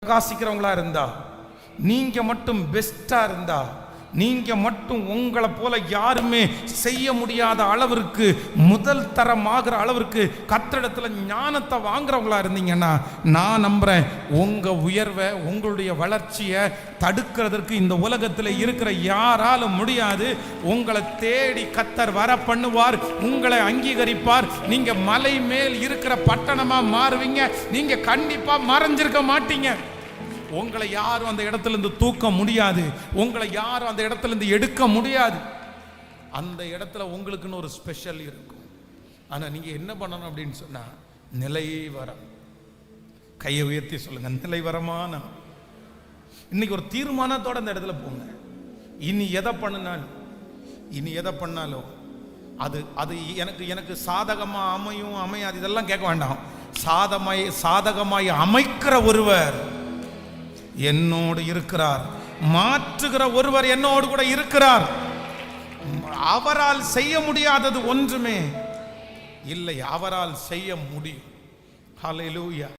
பிரகாசிக்கிறவங்களா இருந்தா, நீங்க மட்டும் பெஸ்டா இருந்தா, நீங்க மட்டும் உங்களை போல யாருமே செய்ய முடியாத அளவிற்கு முதல் தரமாகிற அளவிற்கு கர்த்தரிடத்துல ஞானத்தை வாங்குறவங்களா இருந்தீங்கன்னா, நான் நம்புறேன் உங்க உயர்வை, உங்களுடைய வளர்ச்சியை தடுக்கிறதற்கு இந்த உலகத்தில் இருக்கிற யாராலும் முடியாது. உங்களை தேடி கர்த்தர் வர பண்ணுவார், உங்களை அங்கீகரிப்பார். நீங்க மலை மேல் இருக்கிற பட்டணமா மாறுவீங்க. நீங்க கண்டிப்பா மறைஞ்சிருக்க மாட்டீங்க. உங்களை யாரும் அந்த இடத்துல இருந்து தூக்க முடியாது, உங்களை யாரும் அந்த இடத்துல இருந்து எடுக்க முடியாது. அந்த இடத்துல உங்களுக்குன்னு ஒரு ஸ்பெஷல் இருக்கும். ஆனா நீங்க என்ன பண்ணணும் அப்படின்னு சொன்னா, நிலைவரம். கையை உயர்த்தி சொல்லுங்க, நிலைவரமான. இன்னைக்கு ஒரு தீர்மானத்தோட அந்த இடத்துல போங்க. இனி எதை பண்ணாலும் அது அது எனக்கு சாதகமா அமையும் அமையாது இதெல்லாம் கேட்க வேண்டாம். சாதகமாய் அமைக்கிற ஒருவர் என்னோடு இருக்கிறார், மாற்றுகிற ஒருவர் என்னோடு கூட இருக்கிறார். அவரால் செய்ய முடியாதது ஒன்றுமே இல்லை, அவரால் செய்ய முடியும். ஹல்லேலூயா.